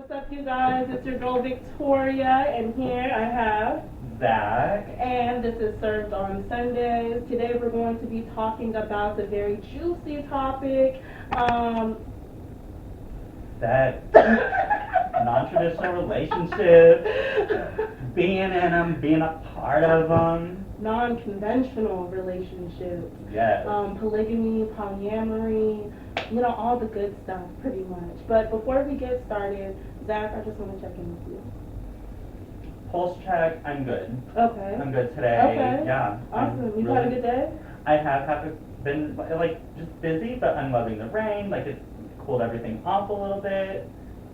What's up, you guys? It's your girl Victoria, and here I have Zach. and this is Served on Sundays. Today we're going to be talking about the very juicy topic. That non-traditional relationship, being in them, being a part of them. Non-conventional relationships. Yes. Polygamy, polyamory, all the good stuff, pretty much. But before we get started, Zach, I just want to check in with you. Pulse check, I'm good. Okay. I'm good today. Okay. Yeah. Awesome. You had a good day? I have been, just busy, but I'm loving the rain. It cooled everything off a little bit.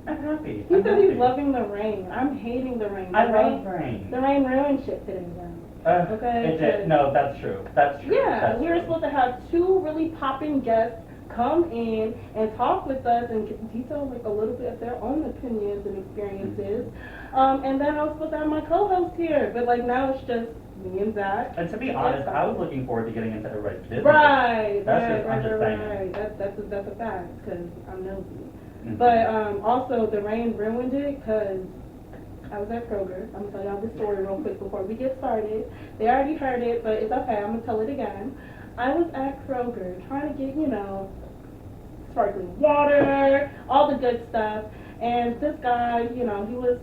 I'm happy. He said he's loving the rain. I'm hating the rain. I love rain. The rain ruined shit today, though. Okay. It did. No, that's true. That's true. Yeah, that's we were true. supposed to have two really popping guests come in and talk with us and detail a little bit of their own opinions and experiences. And then I was supposed to have my co-host here, but now it's just me and Zach. And to be honest, I was looking forward to getting into everybody's business. Right. Right. That's a fact, because I'm nosy. Mm-hmm. But also, the rain ruined it because I was at Kroger. I'm going to tell y'all this story real quick before we get started. They already heard it, but it's okay. I'm going to tell it again. I was at Kroger trying to get, sparkling water, all the good stuff. And this guy, he was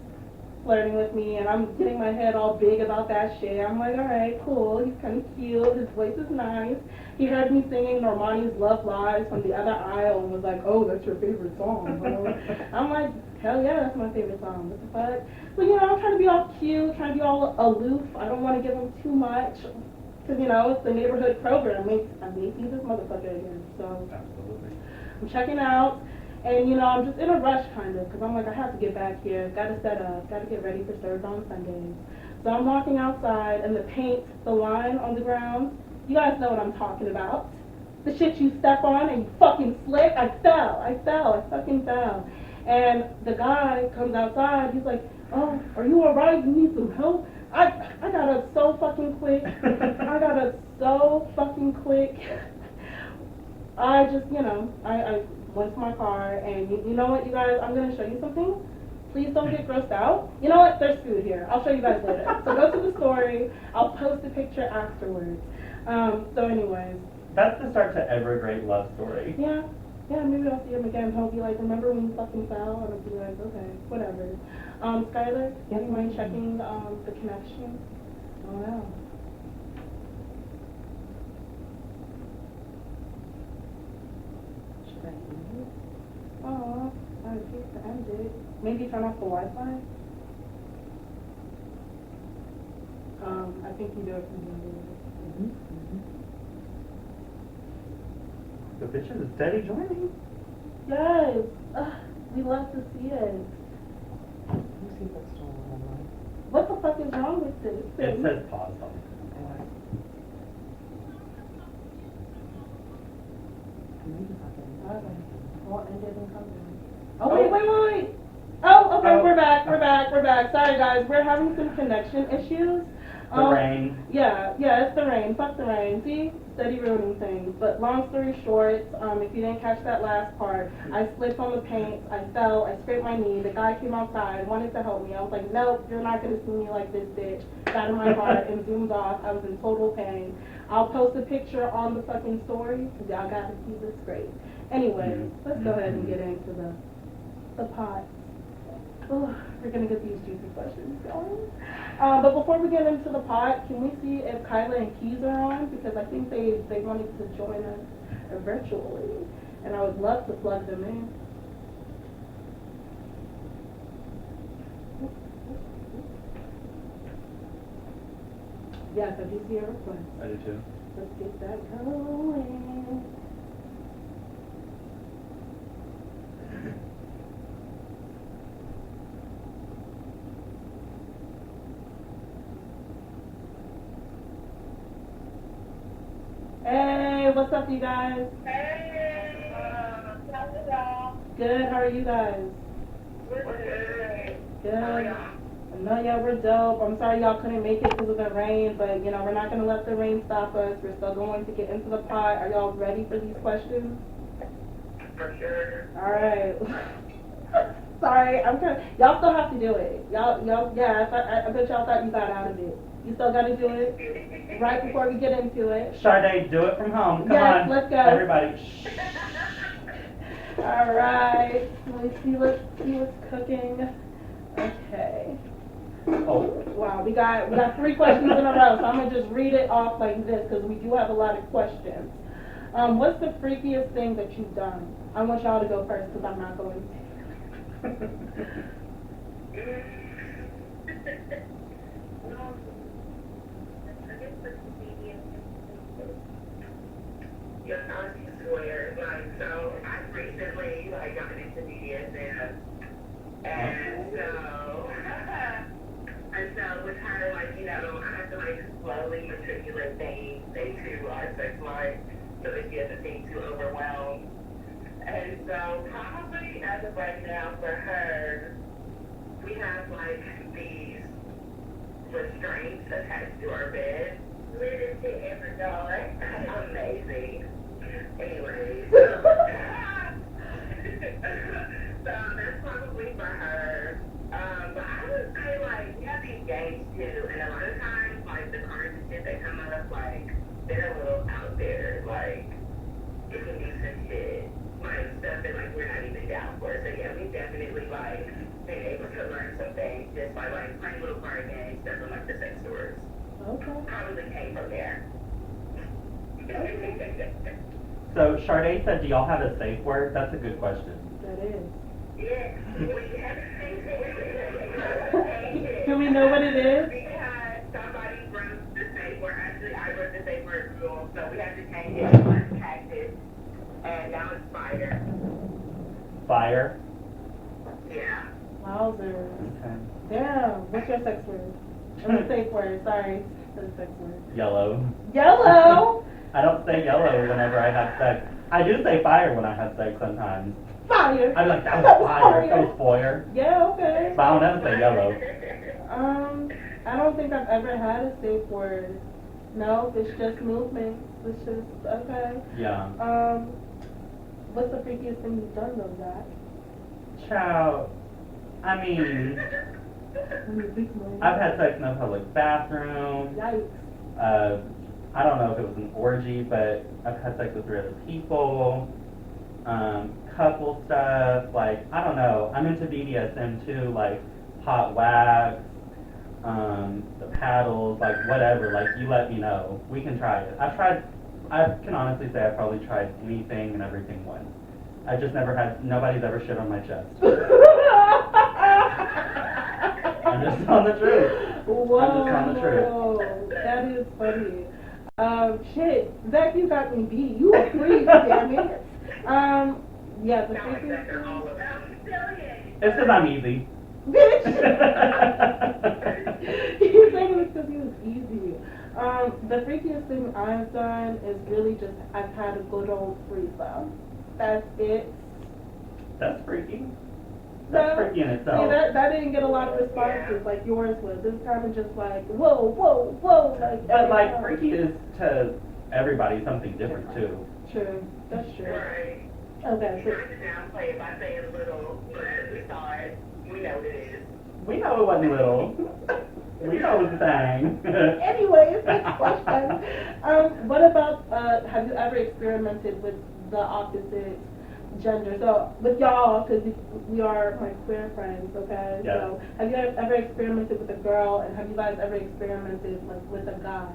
flirting with me, and I'm getting my head all big about that shit. I'm like, all right, cool. He's kind of cute. His voice is nice. He heard me singing Normani's Love Lies from the other aisle and was like, oh, that's your favorite song. I'm like, hell yeah, that's my favorite song. What the fuck? So, I'm trying to be all cute, trying to be all aloof. I don't want to give him too much because, it's the neighborhood program. I may see this motherfucker again. So Absolutely. I'm checking out. And, I'm just in a rush, kind of, because I'm like, I have to get back here. Got to set up. Got to get ready for Served on Sundays. So I'm walking outside, and the paint, the line on the ground, you guys know what I'm talking about. The shit you step on and you fucking slip. I fucking fell. And the guy comes outside. He's like, oh, are you all right? You need some help? I got up so fucking quick. I just, I went to my car, and you know what, you guys, I'm going to show you something. Please don't get grossed out. You know what, there's food here. I'll show you guys later. So go to the story. I'll post a picture afterwards. So anyways. That's the start to every great love story. Yeah, maybe I'll see him again. He'll be like, remember when you fucking fell? And I'll be like, okay, whatever. Skylar, do you mind checking the connection? Oh, no. Should I end it? Oh, I refuse to end it. Maybe turn off the Wi-Fi? I think you do it from here. The bitches is steady joining. Yes. We love to see it. Let me see if that's still online. What the fuck is wrong with this? It says pause on it. Okay. Well, it didn't come down. Oh, wait. Oh, okay, Oh. we're back. Sorry, guys. We're having some connection issues. The rain. Yeah, it's the rain. Fuck the rain. See? Steady ruining things. But long story short, if you didn't catch that last part, I slipped on the paint, I fell, I scraped my knee, the guy came outside, wanted to help me. I was like, nope, you're not going to see me like this, bitch. Got in my car and zoomed off. I was in total pain. I'll post a picture on the fucking story, because y'all got to see this great. Anyway, let's go ahead and get into the pot. Oh, we're going to get these juicy questions going. But before we get into the pot, can we see if Kylah and Keys are on? Because I think they wanted to join us virtually, and I would love to plug them in. Yes, I do see a request. I do too. Let's get that going. Hey, what's up, you guys? Hey, how's it going? Good, how are you guys? Good. Good. No, yeah, we're dope. I'm sorry y'all couldn't make it because of the rain, but, we're not going to let the rain stop us. We're still going to get into the pot. Are y'all ready for these questions? For sure. All right. Sorry, I'm kind of, y'all still have to do it. Y'all, yeah, I bet y'all thought you got out of it. You still got to do it right before we get into it. Sade, do it from home. Come Yes, on. let's go. Everybody. Shh. All right. Let's see what's cooking. Okay. Oh. Wow, we got 3 questions in a row, so I'm gonna just read it off like this because we do have a lot of questions. What's the freakiest thing that you've done? I want y'all to go first because I'm not going to. Yeah, I swear, like, so I recently, like, got into BDSM, and so, with her, like, you know, I have to, like, slowly matriculate things into our sex life so that she doesn't seem too overwhelmed. And so, probably as of right now for her, we have, like, these restraints attached to our bed. Lit into every door. Amazing. Anyway, so that's probably for her. But I would say, like, we have these games too, and a lot of times, like, the cards and shit that come up, like, they're a little out there. Like, it can be some shit, like, stuff that, like, we're not even down for. So, yeah, we definitely, like, been able to learn some things just by, like, playing little card games, stuff from, like, the sex stores. Okay. Probably came from there. So Sade said, do y'all have a safe word? That's a good question. That is. Yeah, we have Do we know what it is? because somebody wrote the safe word. Actually, I wrote the safe word rule, so we had to change it to like cactus, and now it's fire. Fire. Yeah. Wowzers. Okay. Damn. What's your sex word? Or safe word? Sorry. The sex word. Yellow. Yellow. I don't say yellow whenever I have sex. I do say fire when I have sex sometimes. Fire. I'm like, that was fire. That was fire. Yeah. Okay. But I don't ever say yellow. I don't think I've ever had a safe word. No, it's just movement. It's just okay. Yeah. What's the freakiest thing you've done though, Zach? Child. I mean, I've had sex in a public bathroom. Yikes. I don't know if it was an orgy, but I've had sex with 3 other people. Couple stuff, like, I don't know. I'm into BDSM too, like hot wax, the paddles, like whatever. Like, you let me know. We can try it. I can honestly say I've probably tried anything and everything once. I just never had, nobody's ever shit on my chest. I'm just telling the truth. Whoa, I'm just telling the truth. That is funny. Shit, Zach, you got me beat. You a freak, damn it. Yeah, the Sound like freakiest they're all about It's because I'm easy. Bitch! You said it was because he was easy. The freakiest thing I've done is really just, I've had a good old threesome. That's it. That's freaky. That's freaky in See, itself. that didn't get a lot of responses like yours was. This kind of just like, whoa, whoa, whoa. Like, But every like, time. freaky is to everybody something different too. True. That's true. Right. Okay. We tried to downplay it by saying little, but we saw it. We know what it is. We know it wasn't little. We know it was a thing. Anyways, next question. What about, have you ever experimented with the opposite gender? So, with y'all, because we are my queer friends, okay? Yeah. So, have you ever experimented with a girl, and have you guys ever experimented like with a guy?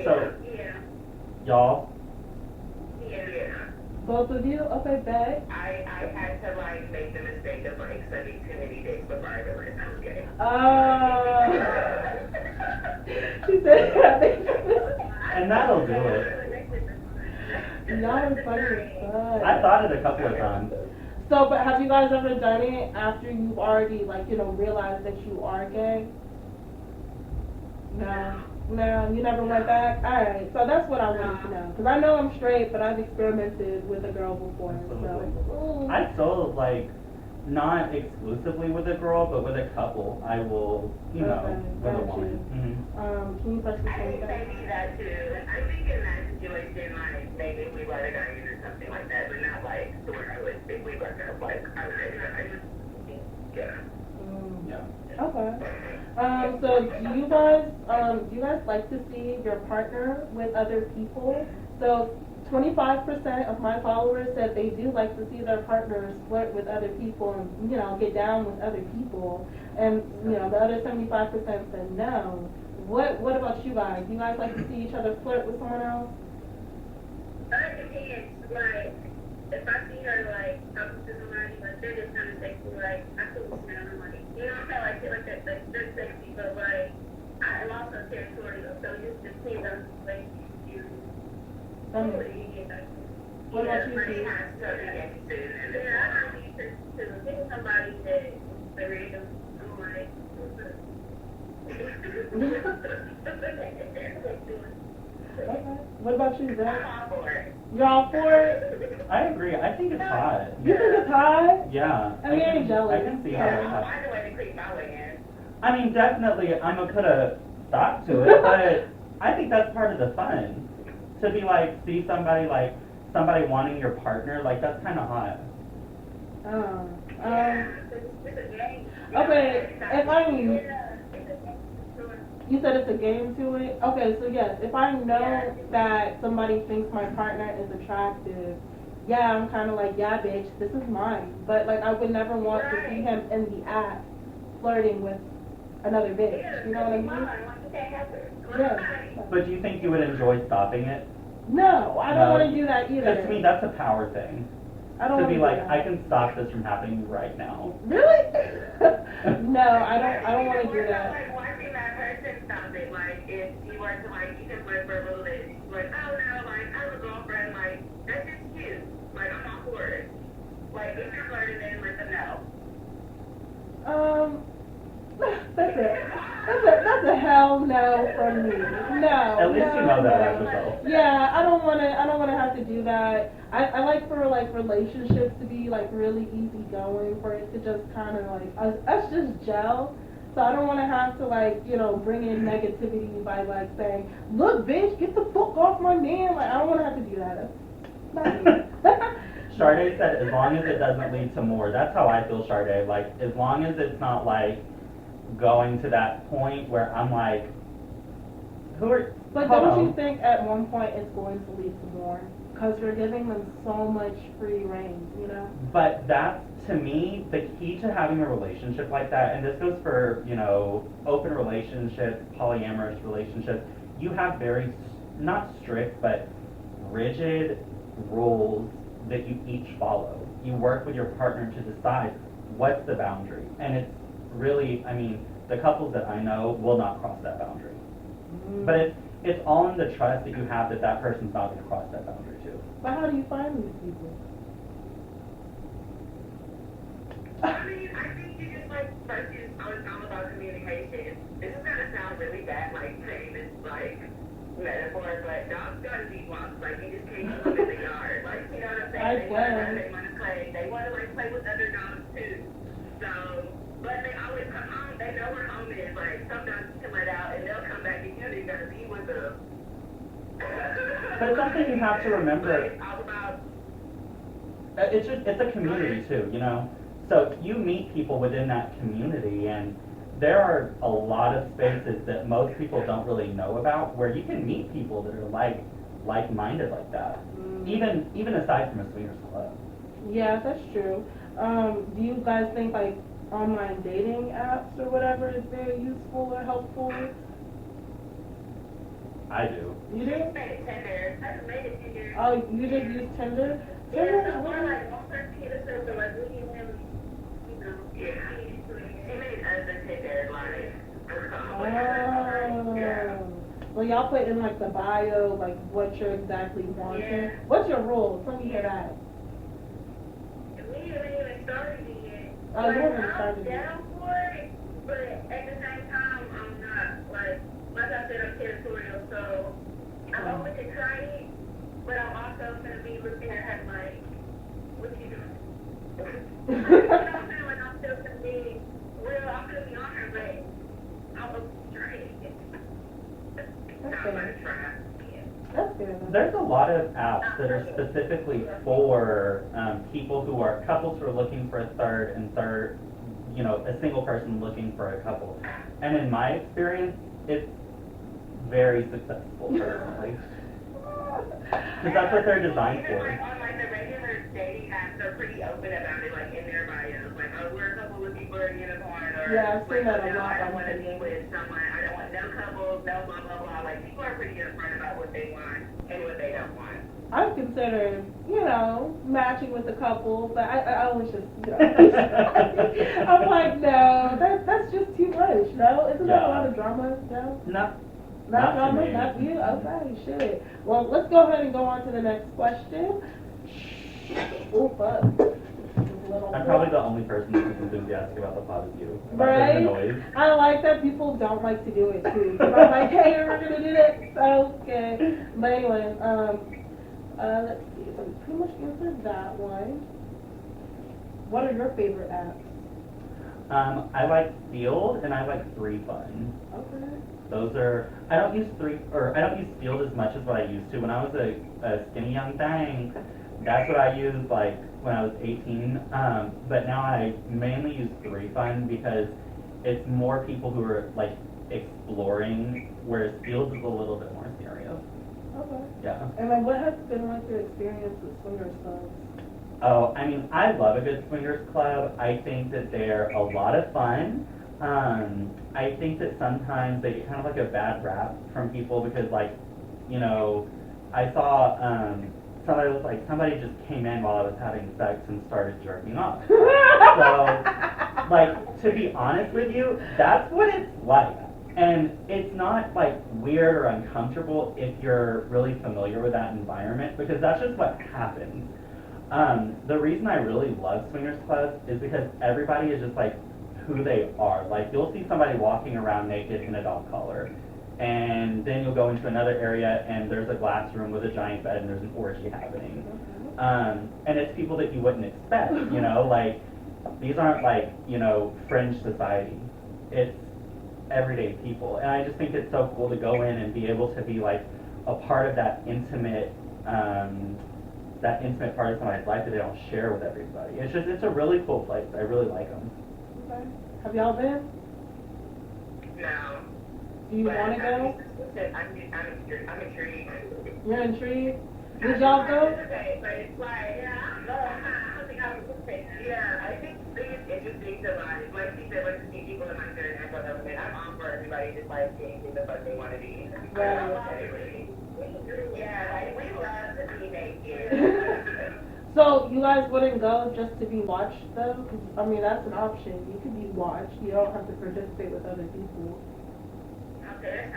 So, Yeah. y'all, Yeah. Both of you? Okay, bet. I had to like make the mistake of like sending too many dicks before I realized I was gay. She said, and that'll do it. y'all are funny as fuck. I thought it a couple of times. So, but have you guys ever done it after you've already, like, you know, realized that you are gay? No. No, you never went back? Alright, so that's what I wanted to know. Because I know I'm straight, but I've experimented with a girl before, so. I still, like, not exclusively with a girl, but with a couple, I will, you know, Okay, with a got woman. Can you press the I same think thing? maybe that too. I think in that situation, like, maybe we let it out or something like that, but not like to where I would, if we broke up, like, I just, yeah. Yeah. Okay. So do you guys like to see your partner with other people? So 25% of my followers said they do like to see their partners flirt with other people and, you know, get down with other people. And, you know, the other 75% said no. What about you guys? Do you guys like to see each other flirt with someone else? It depends. Like, if I see her, like, talking to somebody, like, they're just kind of sexy, like, I feel smell them, like, you know, I like shit like that, like, they're sexy, but, like, I'm also territorial, so it just depends on the way you What about you, like, Keys? have something interested in it. Yeah, I don't need to pick somebody that is random. I'm like, Okay. What about you, Zach? I'm all for it. You're all for it? I agree. I think it's hot. You think it's high? Yeah. I mean, I ain't jealous. I can see how it's hot. Find a way to creep my way in. I mean, definitely, I'm gonna put a stop to it, but I think that's part of the fun. To be like, see somebody like, somebody wanting your partner, like, that's kind of hot. Okay, if I mean, you said it's a game to it? Okay, so yes, if I know that somebody thinks my partner is attractive, yeah, I'm kind of like, yeah, bitch, this is mine. But, like, I would never want to see him in the act flirting with another bitch. You know what I mean? Yeah. But do you think you would enjoy stopping it? No, I don't No. want to do that either. Because to me, that's a power thing. I don't To want be do like, that. I can stop this from happening right now. Really? No, I don't want to do that. Like, watching that person stop it, like, if you were to, like, you can flirt for a little bit, like, oh no, like, I have a girlfriend, like, that's just cute. Like, I'm not for it. Like, if you're flirting, then let them know. That's a hell no from me. No. At least no, you know that no. about yourself. Yeah, I don't wanna have to do that. I like for like relationships to be like really easy going, for it to just kinda like us just gel. So I don't wanna have to like, you know, bring in negativity by like saying, look bitch, get the fuck off my man. Like I don't wanna have to do that. That's not me. Sade said, as long as it doesn't lead to more. That's how I feel, Sade. Like, as long as it's not like going to that point where I'm like, who are? But hold don't on. you think at one point it's going to lead to more? Because we're giving them so much free reign, you know? But that's, to me, the key to having a relationship like that, and this goes for, you know, open relationships, polyamorous relationships, you have very, not strict, but rigid rules that you each follow. You work with your partner to decide what's the boundary. And it's really, I mean, the couples that I know will not cross that boundary. But it's all in the trust that you have that that person's not going to cross that boundary too. But how do you find these people? I mean, I think you just, like, first it's all about communication. This is gonna sound really bad, like, saying this, like, metaphor, but dogs gotta be walked. Like, you just can't keep them in the yard. Like, you know what I'm saying? They wanna play. They wanna, like, play with other dogs, too. So, but they always come home. They know where home is. Like, some dogs you can let out, and they'll come back and you gotta be with them. But it's something you have to remember. It's all about... It's a community too, you know? So you meet people within that community, and there are a lot of spaces that most people don't really know about where you can meet people that are like-minded like that. Even aside from a swingers club. Yeah, that's true. Do you guys think like online dating apps or whatever is very useful or helpful? I do. You do? I made it Tinder. Oh, you just use Tinder? Yeah, so far, like, one person hit us up, so, like, we didn't really, you know, yeah. She made us a Tinder, like, Oh. Well, y'all put in like the bio, like what you're exactly wanting. Yeah. What's your rules? Let me hear that. We haven't even started it yet. Oh, you haven't started I'm it. down for it, but at the same time, I'm not. Like I said, I'm territorial, so I'm open to try it, but I'm also going to be looking at her like, what you doing? You know what I'm saying? Like, I'm still gonna be real, I'm gonna be on her, but I was straight. That's I'm fair. gonna try. That's fair. There's a lot of apps that are specifically for people who are couples who are looking for a third and third, you know, a single person looking for a couple. And in my experience, it's very successful personally. Because that's what they're designed Even for. like on like the regular dating apps, they're pretty open about it, like in their bios. Like, oh, we're a couple looking for a unicorn, or Yeah, I've seen like, that a no, lot I don't on want to be Tinder. with someone. I don't want no couples, no blah blah blah. Like, people are pretty upfront about what they want and what they don't want. I've considered, you know, matching with a couple, but I always just, you know, I'm like, no, that's just too much, no? Isn't that a lot of drama, no? No. Not Not to drama, me. not you? Okay, shit. Well, let's go ahead and go on to the next question. Oh, fuck. I'm probably the only person who's enthusiastic about the pod is you. About Right? the noise. I like that people don't like to do it too. I'm like, hey, we're gonna do this. Okay. But anyway, let's see. So we pretty much answered that one. What are your favorite apps? I like Field and I like 3Fun. Okay. Those are, I don't use Field as much as what I used to. When I was a skinny young thing, that's what I used like when I was 18. But now I mainly use 3Fun because it's more people who are like exploring, whereas Field is a little bit more serious. Okay. Yeah. And then what has been like your experience with swingers clubs? Oh, I mean, I love a good swingers club. I think that they're a lot of fun. I think that sometimes they get kind of like a bad rap from people because, like, you know, I saw somebody just came in while I was having sex and started jerking off. So, like, to be honest with you, that's what it's like. And it's not like weird or uncomfortable if you're really familiar with that environment, because that's just what happens. The reason I really love swingers clubs is because everybody is just like who they are. Like, you'll see somebody walking around naked in a dog collar, and then you'll go into another area and there's a glass room with a giant bed and there's an orgy happening. And it's people that you wouldn't expect, you know, like, these aren't like, you know, fringe society. It's everyday people. And I just think it's so cool to go in and be able to be like a part of that intimate part of somebody's life that they don't share with everybody. It's a really cool place. I really like them. Okay. Have y'all been? No. Do you But want to go? I'm intrigued. You're intrigued? Did y'all go? But it's like, yeah, I don't know. I don't think I would participate. Yeah, I think it's interesting to like you said, like to see people in my career and I government. I'm on for everybody just like being who the fuck they want to be. Right. Yeah, like we love to be naked. So you guys wouldn't go just to be watched though? 'Cause, I mean, that's an option. You could be watched. You don't have to participate with other people. Okay.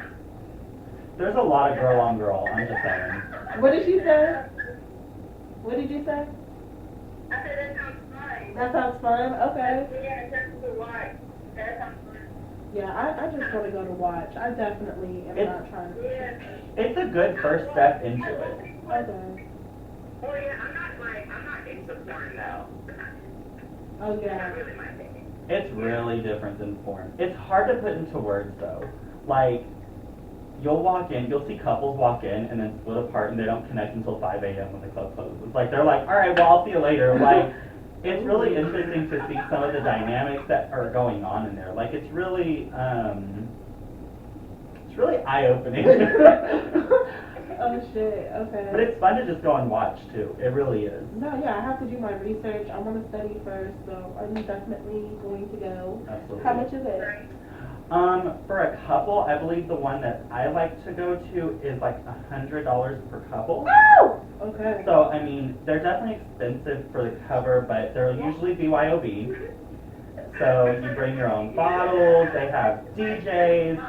There's a lot of girl on girl, I'm just saying. What did she say? What did you say? I said that sounds fun. That sounds fun. Okay. Yeah, that's to watch. That sounds fun. Yeah, I just want to go to watch. I definitely am not trying to. Yeah. It's a good first step into it. Okay. Oh yeah, I'm not into porn though. Oh That's yeah. really my thing. It's really different than porn. It's hard to put into words though. Like, you'll see couples walk in and then split apart and they don't connect until 5 a.m. when the club closes. It's like, they're like, all right, well, I'll see you later. Like, it's really interesting to see some of the dynamics that are going on in there. Like, it's really eye-opening. Oh shit. Okay. But it's fun to just go and watch too. It really is. No, yeah, I have to do my research. I want to study first, so I'm definitely going to go. Absolutely. How much is it? Right. For a couple, I believe the one that I like to go to is like $100 per couple. Woo! Okay. So, I mean, they're definitely expensive for the cover, but they're usually BYOB. So you bring your own bottles, they have DJs.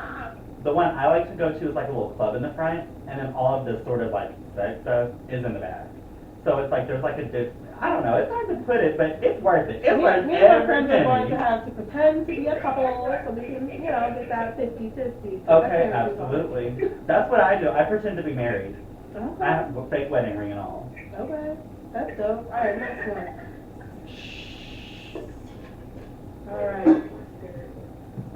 The one I like to go to is like a little club in the front, and then all of this sort of like sex stuff is in the back. So it's like there's like I don't know, it's hard to put it, but it's worth it. It's worth Me and my every friends are going to penny. have to pretend to be a couple so we can, you know, get that 50-50. Okay, absolutely. That's what I do. I pretend to be married. I Okay. have a fake wedding ring and all. Okay. That's dope. Alright, next one.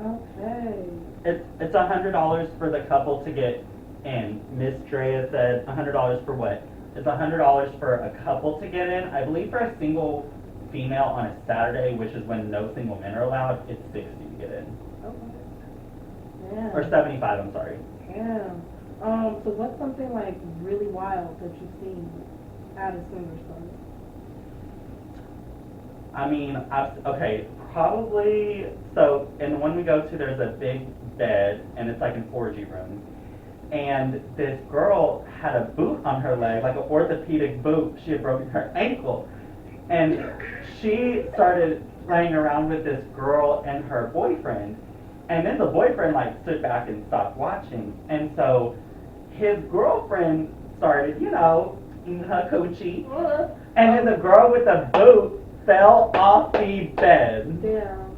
Okay. It's $100 for the couple to get in. Miss Drea said $100 for what? It's $100 for a couple to get in. I believe for a single female on a Saturday, which is when no single men are allowed, it's 60 to get in. Okay. Yeah. Or 75, I'm sorry. Yeah. So what's something like really wild that you've seen at a swinger store? I mean, okay, probably, so in the one we go to, there's a big bed, and it's like an orgy room. And this girl had a boot on her leg, like an orthopedic boot. She had broken her ankle. And she started playing around with this girl and her boyfriend. And then the boyfriend like stood back and stopped watching. And so his girlfriend started, you know, eating her coochie. And then the girl with the boot fell off the bed. Damn.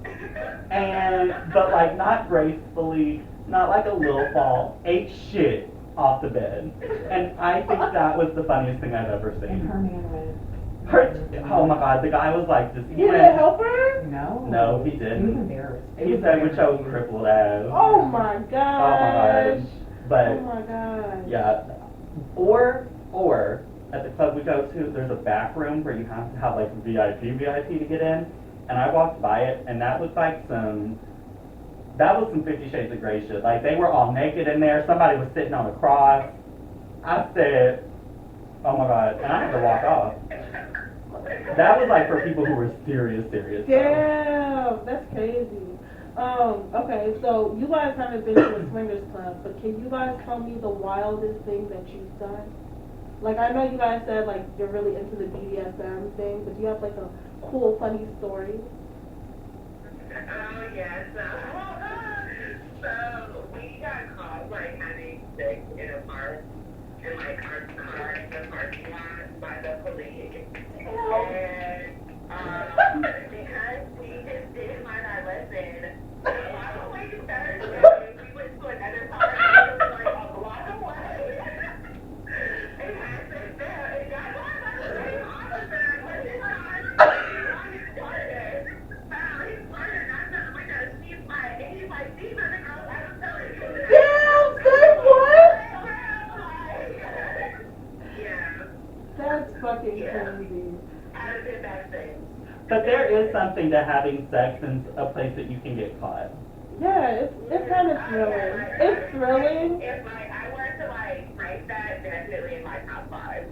But like not gracefully, not like a little fall, ate shit off the bed. And I think that was the funniest thing I've ever And seen. her man was. Oh my god, the guy was like this. You didn't help her? No. No, he He was didn't. embarrassed. It He was said with your embarrassing. crippled ass. Oh my Oh my gosh. god. But Oh my gosh. yeah. Or at the club we go to, there's a back room where you have to have like VIP to get in. And I walked by it, and that looked like some 50 Shades of Grey shit. Like, they were all naked in there. Somebody was sitting on a cross. I said, oh my god. And I had to walk off. That was like for people who were serious. Damn, that's crazy. Okay, so you guys haven't been to a swingers club, but can you guys tell me the wildest thing that you've done? Like, I know you guys said, like, you're really into the BDSM thing, but do you have, like, a cool, funny story? Oh, yeah, so we got caught, like, having sex in a park, in, like, our car in the parking lot by the police. And, because we just didn't learn our lesson, a block away Thursday, we went to another park, and it was, like, a block away. And I said, there, and God, why am I the same officer? But this time, his partner. His partner knocked on the window, she's like, and he's like, these are the girls I was telling you. Damn, say what? Yeah. That's fucking crazy. I'd have been back then. But there is something to having sex in a place that you can get caught. Yeah, it's kind of thrilling. It's thrilling. If, like, I were to, like, rank that, definitely in my top 5.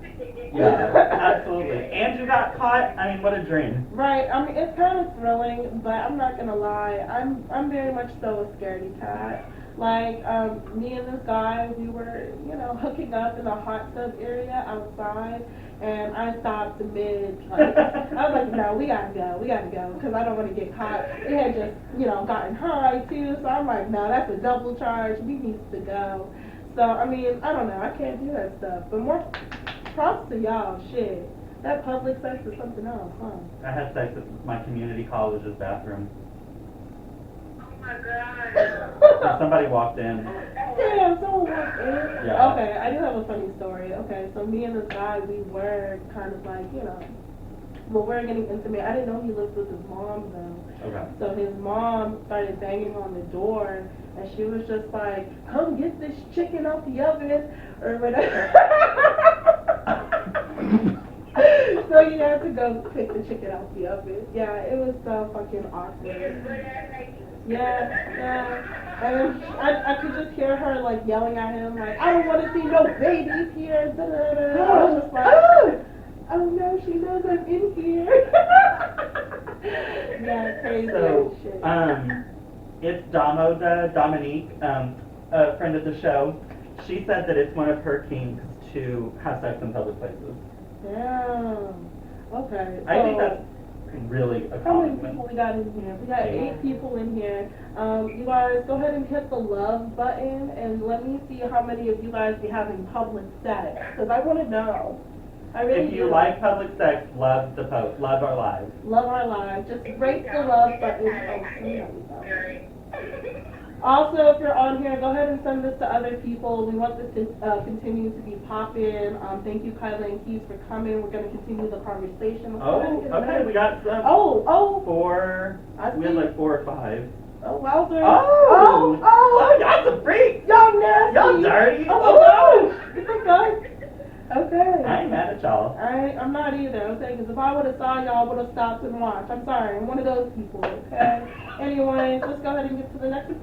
Yeah, absolutely. And you got caught? I mean, what a dream. Right, I mean, it's kind of thrilling, but I'm not gonna lie, I'm very much so a scaredy cat. Like, me and this guy, we were, you know, hooking up in a hot tub area outside, and I stopped mid, like, I was like, no, we gotta go, because I don't want to get caught. It had just, you know, gotten high, too, so I'm like, no, that's a double charge, we need to go. So, I mean, I don't know, I can't do that stuff, but more props to y'all, shit. That public sex is something else, huh? I had sex at my community college's bathroom. Oh my god. And somebody walked in. Damn, someone walked in. Yeah. Okay, I do have a funny story. Okay, so me and this guy, we were kind of like, you know, well, we're getting intimate. I didn't know he lived with his mom, though. Okay. So his mom started banging on the door, and she was just like, come get this chicken out the oven, or whatever. So you had to go pick the chicken out the oven. Yeah, it was so fucking awkward. Yeah. And I could just hear her, like, yelling at him, like, I don't want to see no babies here. Da, da, da. I was just like, oh no, she knows I'm in here. Yeah, crazy So, shit. it's Dominique, a friend of the show. She said that it's one of her kinks to have sex in public places. Damn. Okay. I think so- that's really a How many compliment. people we got in here? We got 8 people in here. You guys, go ahead and hit the love button, and let me see how many of you guys be having public sex, because I want to know. I really If you do. like public sex, love the post, love our lives. Love our lives. Just rate the love button. Oh, there we go. Also, if you're on here, go ahead and send this to other people. We want this to continue to be poppin'. Thank you, Kylah Keys, for coming. We're going to continue the conversation. Let's go ahead and get Okay, married. we got some. Oh, 4. I We had see. like 4 or 5. Oh, wowzers. Oh! Oh, Y'all some freaks! y'all nasty. Y'all dirty! Oh my god. Okay. I ain't mad at y'all. I'm not either, okay? Because if I would have saw y'all, I would have stopped and watched. I'm sorry, I'm one of those people, okay? Anyway, let's go ahead and get to the next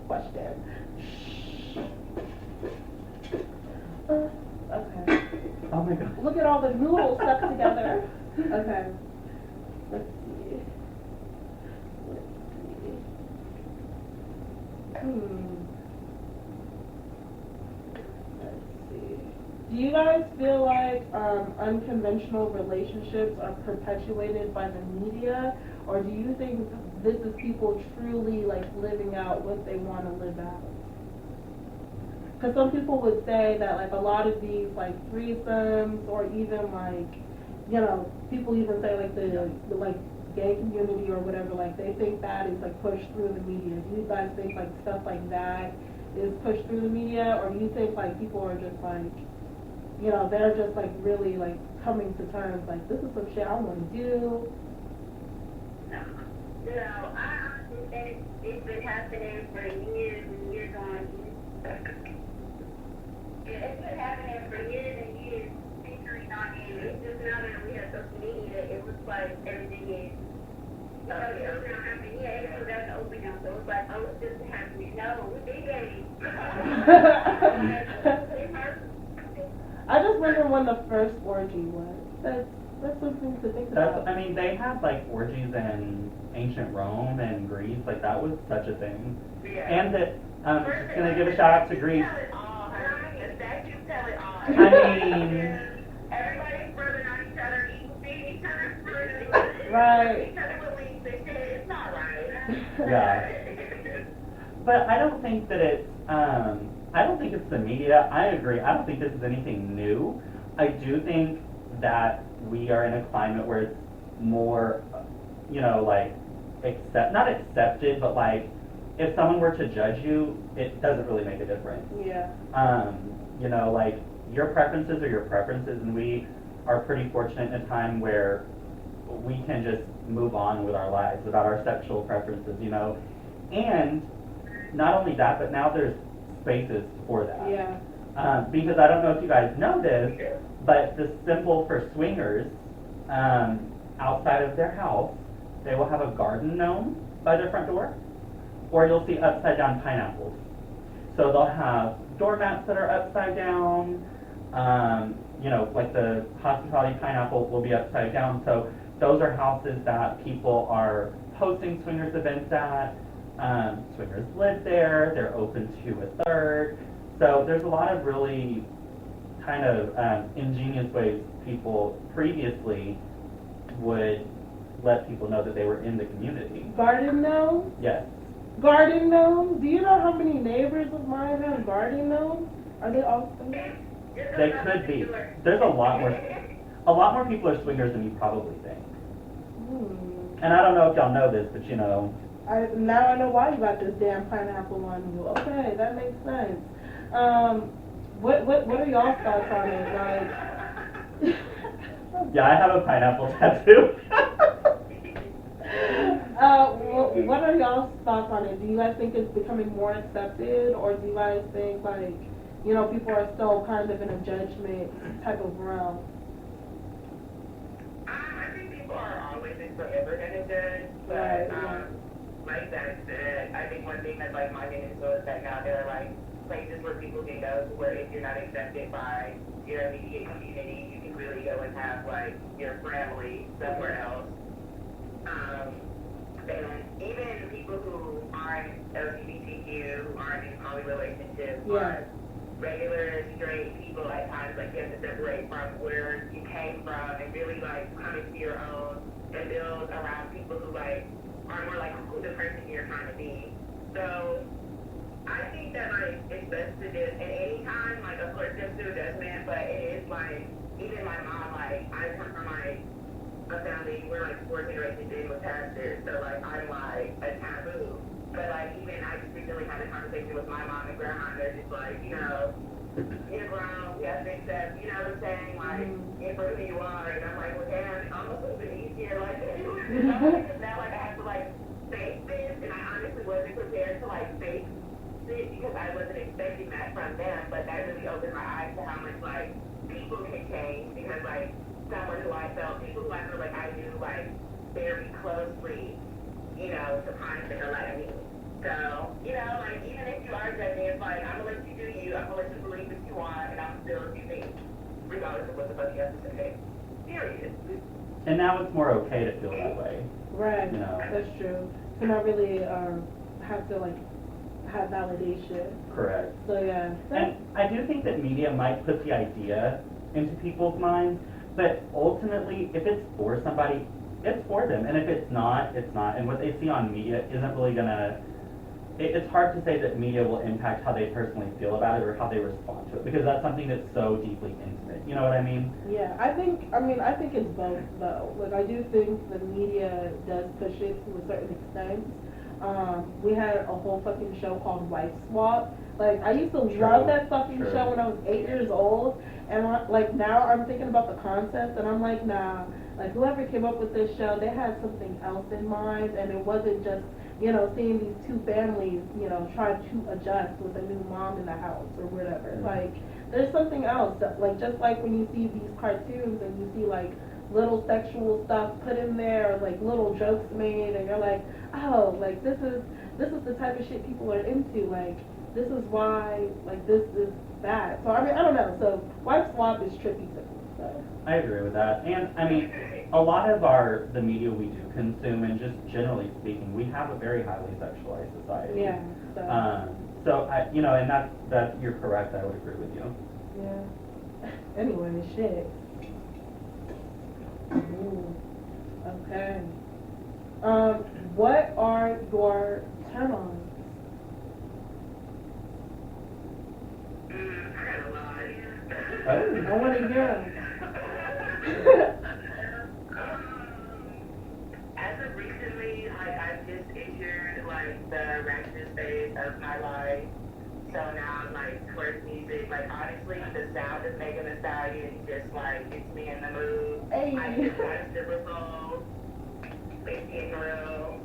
question. Okay. Oh my god. Look at all the noodles stuck together. Okay. Let's see. Let's see. Do you guys feel like unconventional relationships are perpetuated by the media, or do you think this is people truly like living out what they want to live out? Because some people would say that like a lot of these like threesomes, or even like, you know, people even say like the like gay community or whatever, like they think that is like pushed through the media. Do you guys think like stuff like that is pushed through the media, or do you think like people are just like, you know, they're just like really like coming to terms like this is some shit I want to do? No, I honestly think it's been happening for years and years on years. It's been happening for years and years, centuries on end. It's just now that we have social media, it looks like everything is, you know, it's not happening. Yeah, it's out the open now, so it's like, oh, it's just happening. No, we've been gay. I just wonder when the first orgy was. That's something to think about. I mean, they had like orgies in ancient Rome and Greece, like that was such a thing. Yeah. And that, just gonna give a shout out to Greece. The statues tell it all. I mean, everybody's brother on each other, feeding each other's food. Right. Each other with leaves and shit. It's not right. Yeah. But I don't think that it's, I don't think it's the media. I agree. I don't think this is anything new. I do think that we are in a climate where it's more, you know, like, not accepted, but like, if someone were to judge you, it doesn't really make a difference. Yeah. You know, like, your preferences are your preferences, and we are pretty fortunate in a time where we can just move on with our lives without our sexual preferences, you know. And not only that, but now there's spaces for that. Yeah. Because I don't know if you guys know this, but the symbol for swingers, outside of their house, they will have a garden gnome by their front door, or you'll see upside down pineapples. So they'll have doormats that are upside down, you know, like the hospitality pineapple will be upside down. So those are houses that people are hosting swingers events at. Swingers live there, they're open to a third. So there's a lot of really kind of ingenious ways people previously would let people know that they were in the community. Garden gnomes? Yes. Garden gnomes? Do you know how many neighbors of mine have garden gnomes? Are they all swingers? They could be. There's a lot more people are swingers than you probably think. And I don't know if y'all know this, but you know. Now I know why you got this damn pineapple on you. Okay, that makes sense. What are y'all's thoughts on it? Like, Yeah, I have a pineapple tattoo. what are y'all's thoughts on it? Do you guys think it's becoming more accepted, or do you guys think like, you know, people are still kind of in a judgment type of realm? I think people are always and forever gonna judge, but Right. Like that said, I think one thing that like my getting into is that now there are like places where people can go to where if you're not accepted by your immediate community, you can really go and have like your family somewhere else. And even people who aren't LGBTQ, who aren't in poly relationships, Yeah. but regular straight people at times like you have to separate from where you came from and really like come into your own and build around people who like are more like who the person you're trying to be. So I think that like it's best to just at any time, like of course just do judgment, but it is like even my mom, like I come from like a family, we're like 4 generations in with pastors, so like I'm like a taboo. But like even I just recently had a conversation with my mom and grandma, and they're just like, you know, you're grown, we have to accept, you know what I'm saying, like get for who you are. And I'm like, well damn, it's almost a little bit easier, like because now like I have to like face this, and I honestly wasn't prepared to like face it because I wasn't expecting that from them, but that really opened my eyes to how much like people can change because like someone who I felt, people who I feel like I knew like very closely, you know, sometimes they don't like me. So, you know, like even if you are judging, it's like I'm gonna let you do you, I'm gonna let you believe what you want, and I'm still do me, regardless of what the fuck you have to say. Period. And now it's more okay to feel that way. Right. You know. That's true. To not really have to like have validation. Correct. So yeah. And I do think that media might put the idea into people's minds, but ultimately, if it's for somebody, it's for them. And if it's not, it's not. And what they see on media isn't really gonna, it's hard to say that media will impact how they personally feel about it or how they respond to it, because that's something that's so deeply intimate. You know what I mean? Yeah, I think it's both though. Like I do think the media does push it to a certain extent. We had a whole fucking show called Wife Swap. Like I used to love that fucking show when I was 8 years old, and like now I'm thinking about the concept, and I'm like, nah. Like whoever came up with this show, they had something else in mind, and it wasn't just, you know, seeing these two families, you know, try to adjust with a new mom in the house or whatever. Like there's something else that, like, just like when you see these cartoons and you see like little sexual stuff put in there, or like little jokes made, and you're like, oh, like this is the type of shit people are into. Like this is why, like this is that. So I mean, I don't know. So Wife Swap is trippy to me. So. I agree with that. And I mean, a lot of the media we do consume, and just generally speaking, we have a very highly sexualized society. Yeah. So I, you know, and that you're correct. I would agree with you. Yeah. Anyway, shit. Ooh. Okay. What are your turn-ons? I got a lot. Oh. I want to hear As of recently, like I've just entered like the ratchet phase of my life. So now I'm like twerk music. Like honestly, the sound of Megan Thee Stallion just like gets me in the mood. Hey. I just got a stripper pole. It's getting real.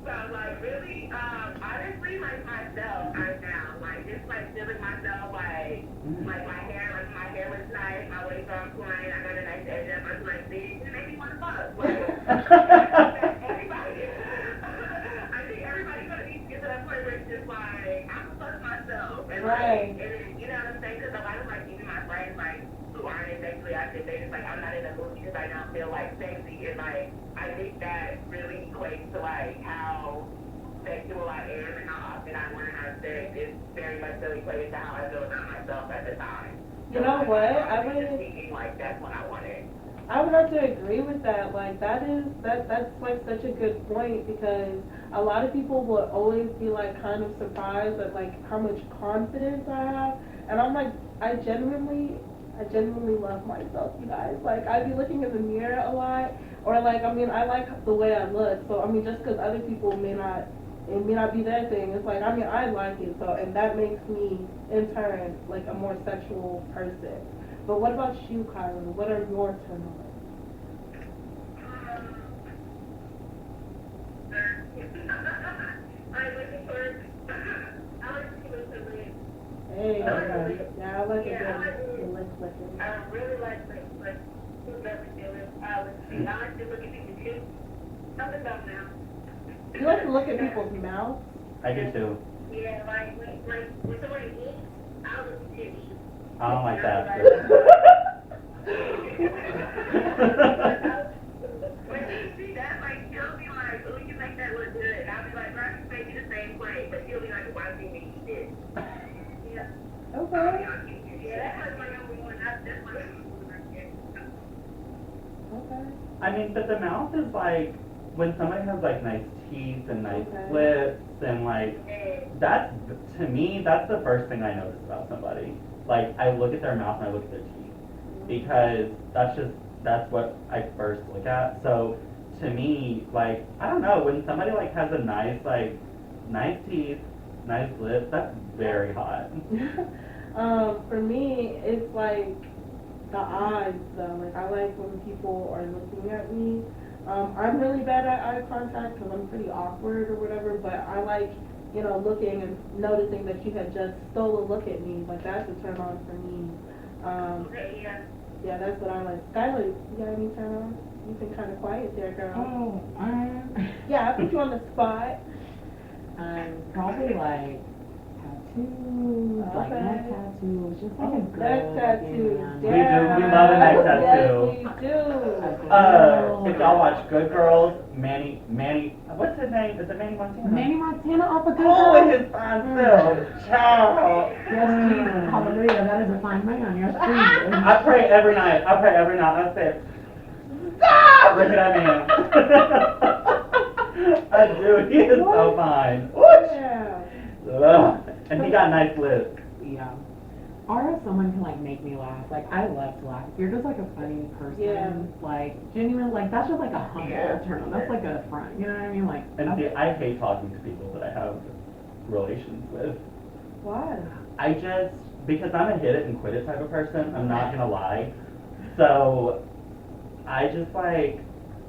So like really, honestly, like myself right now, like just like feeling myself, like my hair looks nice, my waist on point, I got a nice edge up, I'm like, bitch, it made me want to fuck. Like, everybody, I think everybody's gonna need to get to that point where it's just like, I'm gonna fuck myself, and Right. like, and you know what I'm saying? Because a lot of like even my friends like who aren't sexually active, they just like, I'm not in the mood because I don't feel like sexy, and like I think that really equates to like how sexual I am and how often I want to have sex. It's very much so equated to how I feel about myself at the time. You know what? I was would just thinking like that's what I wanted. I would have to agree with that. Like that's like such a good point, because a lot of people will always be like kind of surprised at like how much confidence I have, and I'm like, I genuinely love myself, you guys. Like I'd be looking in the mirror a lot, or like, I mean, I like the way I look. So I mean, just because other people it may not be their thing. It's like, I mean, I like it. So, and that makes me in turn like a more sexual person. But what about you, Kylah? What are your turn-ons? Hey, yeah, I like it. I really like I like to look at people too. Something about now. You like to look at people's mouths? I do too. Yeah, like when somebody eats, I look at them eat. I don't like that. When you see that, like, she'll be like, oh, you make that look good. And I'll be like, bro, I can make you the same way. But she'll be like, why do you eat this? Yeah. Okay. Yeah, that's like my number one. That's my number one. Okay. I mean, but the mouth is like, when somebody has like nice teeth and nice lips and like, that's, to me, that's the first thing I notice about somebody. Like, I look at their mouth and I look at their teeth, because that's what I first look at. So to me, like, I don't know, when somebody like has a nice teeth, nice lips, that's very hot. For me, it's like the eyes though. Like I like when people are looking at me. I'm really bad at eye contact because I'm pretty awkward or whatever, but I like, looking and noticing that you had just stole a look at me. Like, that's a turn on for me. Okay, yeah. Yeah, that's what I like. Skylar, you got any turn on? You've been kind of quiet there, girl. Oh, Yeah, I put you on the spot. probably like tattoos, like Okay. neck tattoos, just like a good Neck tattoos. looking man. We do. We love a neck tattoo. Yes, we do. If y'all watch Good Girls, Manny, what's his name? Is it Manny Montana? Manny Montana off of Good Oh, Girls. and his fine self. Child. Yes, Jesus, hallelujah, that is a fine man, yes, Jesus. I pray every night. I say, stop! Look at that man. I do. He is so fine. Yeah. Ugh. And he got nice lips. Yeah. Or if someone can like make me laugh, like I love to laugh. If you're just like a funny person, Yeah. like genuine, like that's just like a humble turn on. That's like a front, you know what I mean? Like, And see, that's- I hate talking to people that I have relations with. Why? Because I'm a hit it and quit it type of person, I'm not gonna lie. So, I just like,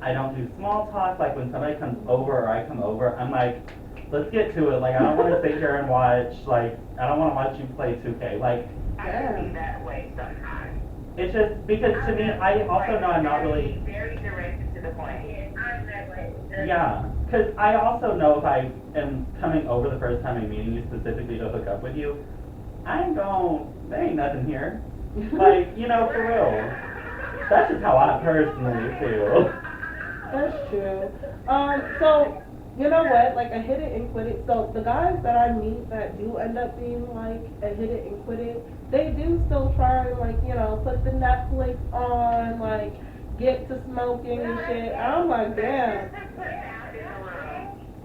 I don't do small talk, like when somebody comes over or I come over, I'm like, let's get to it, like I don't wanna sit here and watch, like, I don't wanna watch you play 2K, like, I can be that way sometimes. it's just, because to me, I also know I'm not really, Very directed to the point. Yeah, I'm that way. yeah, because I also know if I am coming over the first time I'm meeting you specifically to hook up with you, I ain't there ain't nothing here. Like, for real. That's just how I personally feel. That's true. So, you know what? Like, a hit it and quit it. So, the guys that I meet that do end up being, like, a hit it and quit it, they do still try and, like, put the Netflix on, like, get to smoking and shit. I'm like, damn.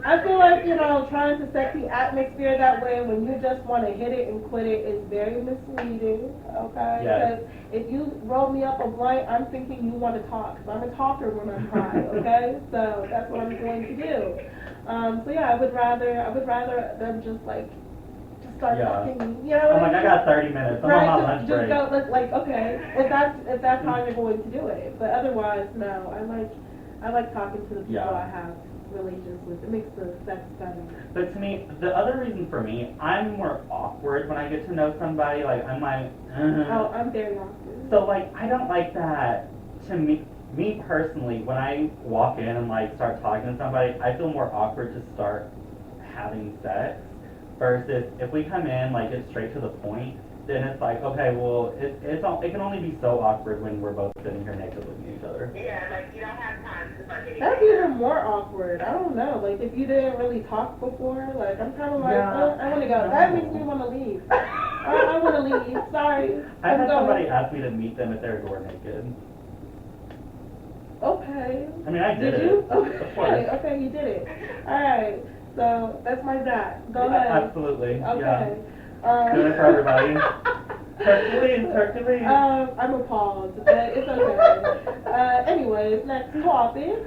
I feel like, trying to set the atmosphere that way when you just want to hit it and quit it is very misleading, okay? Yes. Because if you roll me up a blunt, I'm thinking you want to talk, because I'm a talker when I'm high, okay? So that's what I'm going to do. So yeah, I would rather them just start Yeah. talking, you know I'm what like, I got 30 minutes, I'm on my lunch just break. go, like, okay, if that's how you're going to do it. But otherwise, no, I like talking to the people Yeah. I have relations with. It makes the sex better. But to me, the other reason for me, I'm more awkward when I get to know somebody, like, I'm like, Oh, I'm very awkward. So, like, I don't like that. To me personally, when I walk in and, like, start talking to somebody, I feel more awkward to start having sex versus if we come in, like, get straight to the point, then it's like, okay, well, it can only be so awkward when we're both sitting here naked looking at each other. Yeah, like you don't have time to fucking. That's even more awkward. I don't know. Like, if you didn't really talk before, like, I'm kind of like, Yeah. oh, I want to go. That makes me want to leave. I want to leave. Sorry. I I'm had going. somebody ask me to meet them at their door naked. Okay. I mean, I did it. you? Of course. Okay, you did it. All right. So that's my dot. Go Yeah, ahead. absolutely. Okay. Yeah. Doing it for everybody. Hercules. I'm appalled, but it's okay. Anyways, next topic.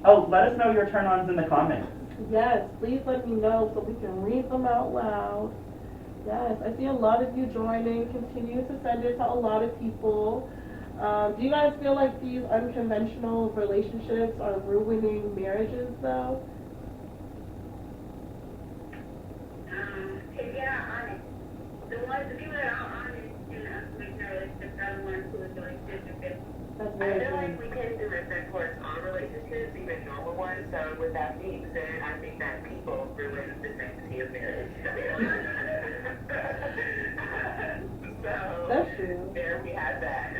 Oh, let us know your turn-ons in the comments. Yes, please let me know so we can read them out loud. Yes, I see a lot of you joining. Continue to send it to a lot of people. Do you guys feel like these unconventional relationships are ruining marriages, though? If you're not honest, the people that are honest and make their relationships are the ones who are doing different. That's I very feel true. like we tend to reflect towards our relationships, even normal ones. So with that being said, I think that people ruin the sanctity of marriage. So That's true. there we have that.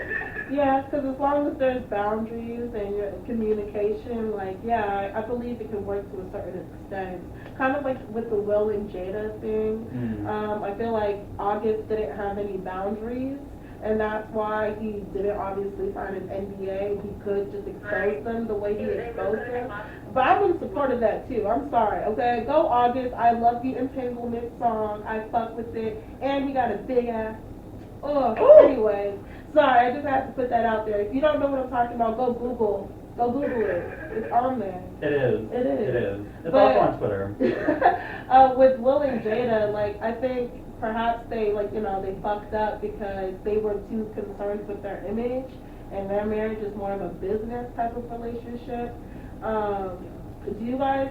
Yeah, because as long as there's boundaries and your communication, like, yeah, I believe it can work to a certain extent. Kind of like with the Will and Jada thing. I feel like August didn't have any boundaries, and that's why he didn't obviously sign an NDA. He could just expose them the way he exposed them. But I'm in support of that too. I'm sorry, okay? Go August. I love the Entanglement song. I fuck with it. And he got a big ass. Ugh. Anyway, sorry, I just have to put that out there. If you don't know what I'm talking about, go Google it. It's on there. It is. It is. It is. It's But- also on Twitter. With Will and Jada, like, I think perhaps they, like, they fucked up because they were too concerned with their image and their marriage is more of a business type of relationship. Do you guys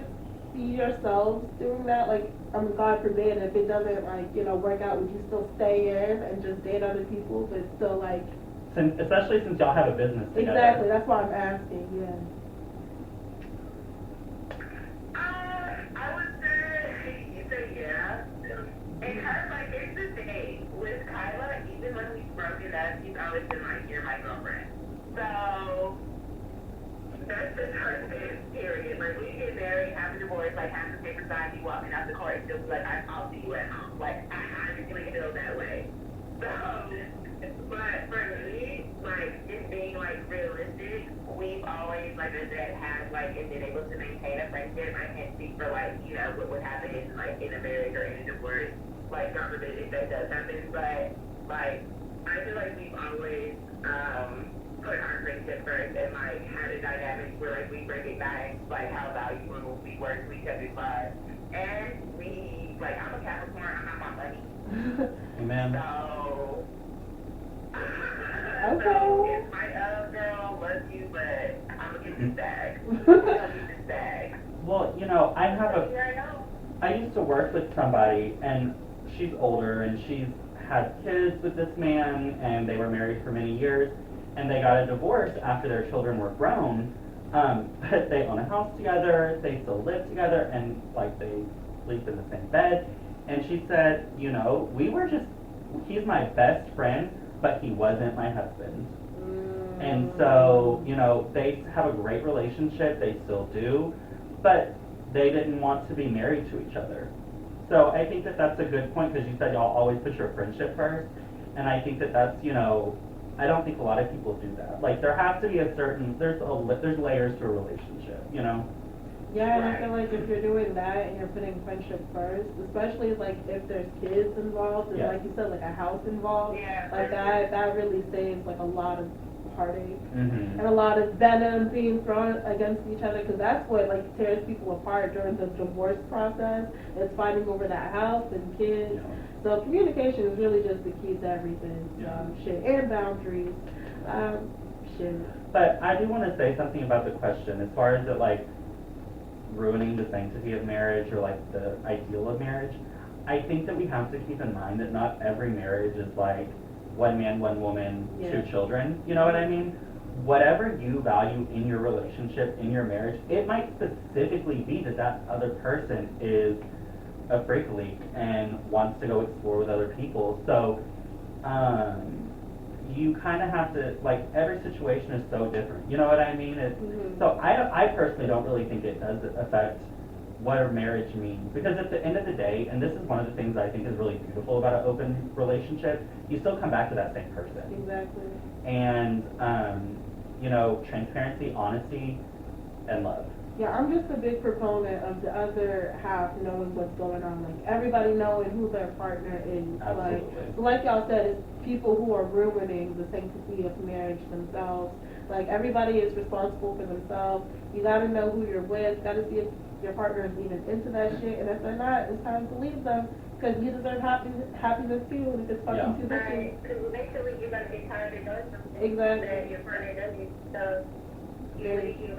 see yourselves doing that? Like, God forbid, if it doesn't, like, work out, would you still stay in and just date other people, but still, like... Especially since y'all have a business together. Exactly, that's why I'm asking, yeah. I would say, you say yeah. And kind of like, it's the thing with Kylah, even when we've broken up, she's always been like, you're my girlfriend. So, that's the person, period. Like, we get married, have a divorce, like, have the paper signed, you walking out the court, still be like, I'll see you at home. Like, I just really feel that way. So, but for me, like, just being, like, realistic, we've always, like I said, had, like, and been able to maintain a friendship. I can't speak for, like, what would happen in, like, in a marriage or in a divorce, like, God forbid if that does happen, but, like, I feel like we've always, put our friendship first and, like, had a dynamic where, like, we recognize, like, how valuable we were to each other's lives. And we, like, I'm a Capricorn, I'm not my money. Amen. So, Okay. so if my girl loves you, but I'm gonna get this bag. I'm gonna get this bag. Well, I used to work with somebody, and she's older, and she's had kids with this man, and they were married for many years, and they got a divorce after their children were grown, but they own a house together, they still live together, and, like, they sleep in the same bed, and she said, he's my best friend, but he wasn't my husband. And so, they have a great relationship, they still do, but they didn't want to be married to each other. So I think that that's a good point, because you said y'all always put your friendship first, and I think that that's, I don't think a lot of people do that. Like, there has to be there's layers to a relationship, Yeah, and I feel like if you're doing that and you're putting friendship first, especially like if there's kids involved and like you said, like a house involved, like that really saves like a lot of heartache and a lot of venom being thrown against each other, because that's what like tears people apart during the divorce process. It's fighting over that house and kids. Yeah. So communication is really just the key to everything. Yeah. And boundaries. But I do want to say something about the question as far as it like ruining the sanctity of marriage or like the ideal of marriage. I think that we have to keep in mind that not every marriage is like one man, one woman, two children. You know what I mean? Whatever you value in your relationship, in your marriage, it might specifically be that other person is a freak leak and wants to go explore with other people. So, you kind of have to, like, every situation is so different. You know what I mean? So I personally don't really think it does affect what a marriage means. Because at the end of the day, and this is one of the things I think is really beautiful about an open relationship, you still come back to that same person. Exactly. And, transparency, honesty, and love. Yeah, I'm just a big proponent of the other half knowing what's going on. Like, everybody knowing who their partner is. Absolutely. Like y'all said, it's people who are ruining the sanctity of marriage themselves. Like, everybody is responsible for themselves. You gotta know who you're with. Gotta see if your partner is even into that shit. And if they're not, it's time to leave them. Because you deserve happiness too. And if it's fucking too Right, because eventually you're gonna get tired of doing something. Exactly. That your partner doesn't. So, you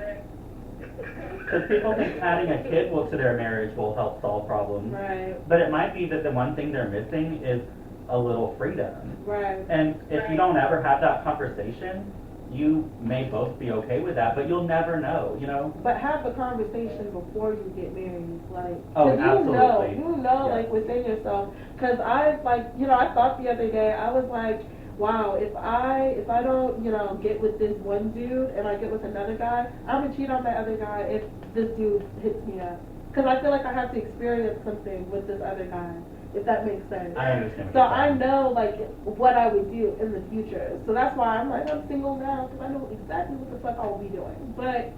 Because people think adding a kid to their marriage will help solve problems. Right. But it might be that the one thing they're missing is a little freedom. Right. And if you don't ever have that conversation, you may both be okay with that, but you'll never know, But have the conversation before you get married, like, Oh, 'cause absolutely. you know, Yeah. like, within yourself. Because I thought the other day, I was like, wow, if I don't, get with this one dude and I get with another guy, I'm gonna cheat on that other guy if this dude hits me up. Because I feel like I have to experience something with this other guy, if that makes sense. I understand. So I know, like, what I would do in the future. So that's why I'm like, I'm single now, because I know exactly what the fuck I'll be doing. But,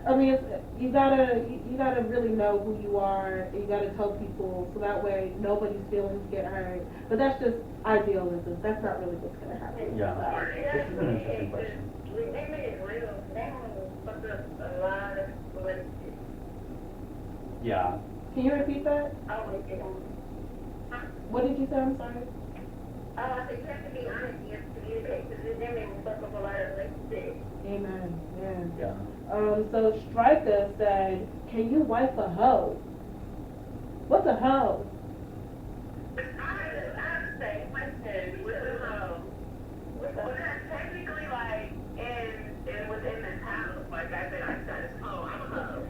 I mean, you gotta really know who you are, and you gotta tell people, so that way nobody's feelings get hurt. But that's just idealism. That's not really what's gonna happen. Yeah. This is an interesting question. Resentment is real. That fucks up a lot of relationships. Yeah. Can you repeat that? Oh, What did you say? I'm sorry. You have to be honest, you have to communicate, because then they will fuck up a lot of relationships. Amen. Yeah. Yeah. So Striker said, can you wife a hoe? What's a hoe? I have the same question with the hoe. Because technically, like, within this house, like I said, I said, oh, I'm a hoe.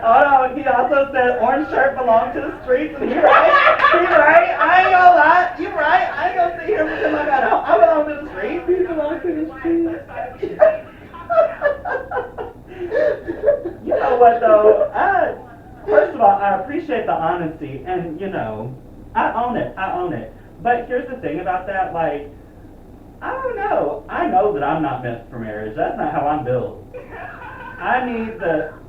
Oh no, he also said orange shirt belonged to the streets, and he right. He right. I ain't gonna lie. You right. I ain't gonna sit here and pretend like I belong to the streets. You belong to the You know what though? First of all, I appreciate the honesty, and you know, I own it. I own it. But here's the thing about that, like, I don't know. I know that I'm not meant for marriage. That's not how I'm built.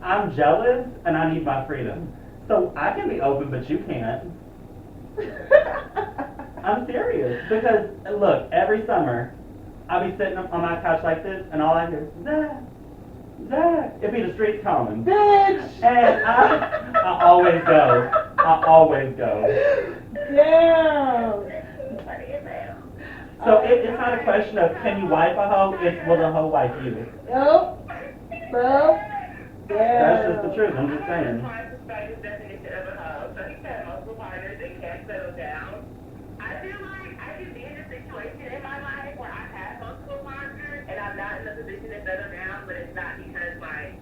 I'm jealous and I need my freedom. So I can be open, but you can't. I'm serious. Because, look, every summer, I'll be sitting on my couch like this, and all I hear is, Zach, Zach. It'd be the streets calling. Bitch! And I always go. I always go. Damn! So it's not a question of can you wife a hoe, it's will the hoe wife you. Nope. Nope. That's just the truth, I'm just saying. Definition of a hoe. So he's had multiple partners and can't settle down. I feel like I can be in a situation in my life where I have multiple partners and I'm not in a position to settle down, but it's not because like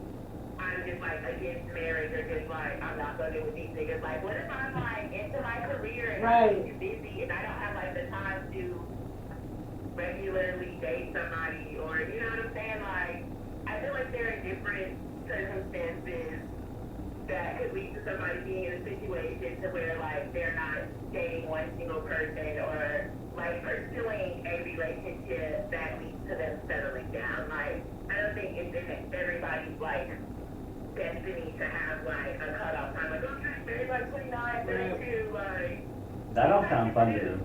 I'm just like against marriage or just like I'm not gonna do with these niggas. Like what if I'm like into my career and I'm too busy and I don't have like the time to regularly date somebody or you know what I'm saying? Like I feel like there are different circumstances that could lead to somebody being in a situation to where like they're not dating one single person or like pursuing a relationship that leads to them settling down. Like I don't think it's in everybody's like destiny to have like a cutoff time. Like okay, married by 29, 32, like That don't sound fun to me.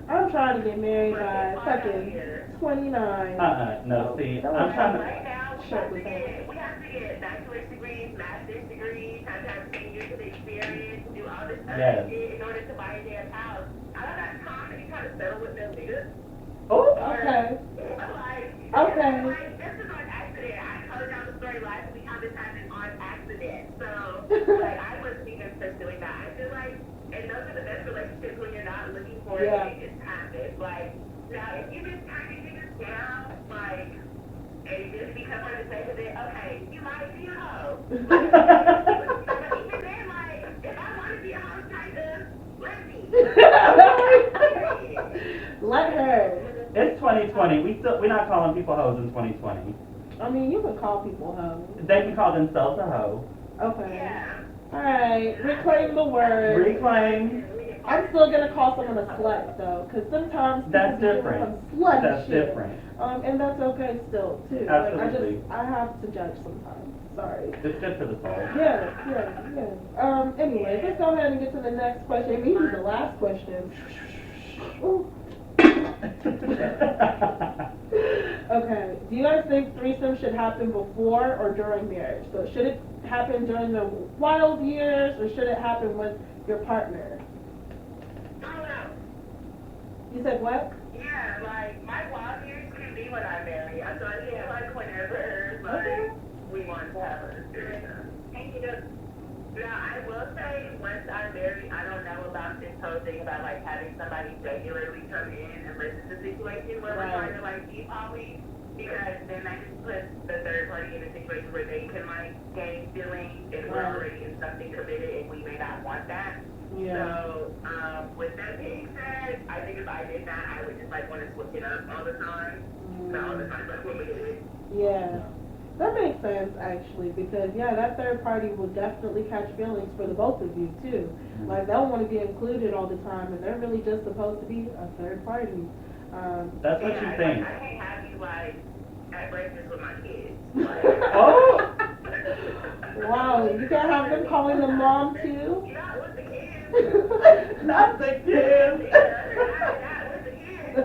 I'm trying to get married by fucking 29. No, see, I'm trying to. Right now, we have to get bachelor's degrees, master's degrees, have to have 10 years of experience, do all this other shit in order to buy a damn house. I don't have time to be trying to settle with them niggas. Oh, Okay. Okay. Like, this is on accident. I told y'all the story last week how this happened on accident. So, like, I wasn't even pursuing that. I feel like, and those are the best relationships when you're not looking for it, it just happens. Like, now, if you just turn niggas down, like, and just become for the sake of it, okay, you might be a hoe. But even then, like, if I want to be a hoe, kind of, let me. Let her. It's 2020. We're not calling people hoes in 2020. I mean, you can call people hoes. They can call themselves a hoe. Okay. Yeah. Alright, reclaim the word. Reclaim. I'm still gonna call someone a slut though, because sometimes people That's be doing different. some slutty That's shit. different. And that's okay still too. Absolutely. I have to judge sometimes. Sorry. It's good for the soul. Yeah. Anyway, let's go ahead and get to the next question. Maybe the last question. Ooh. Okay. Do you guys think threesome should happen before or during marriage? So should it happen during the wild years or should it happen with your partner? I don't know. You said what? Yeah, like, my wild years can be when I'm married. So I feel like whenever, like, we want to have a threesome. Thank you. Now, I will say, once I'm married, I don't know about this whole thing about, like, having somebody regularly come in and listen to the situation where we're trying to, like, be poly, because then that just puts the third party in a situation where they can, like, gain feelings, and we're already in something committed, and we may not want that. Yeah. So, with that being said, I think if I did that, I would just, like, want to switch it up all the time. Not all the time, but limited. Yeah. That makes sense, actually, because, that third party will definitely catch feelings for the both of you, too. Like, they don't want to be included all the time, and they're really just supposed to be a third party. That's what you think. I can't have you, like, at breakfast with my kids. Like, Oh! Wow, you can't have them calling them mom, too? not with the kids. Not the kids! Not with the kids.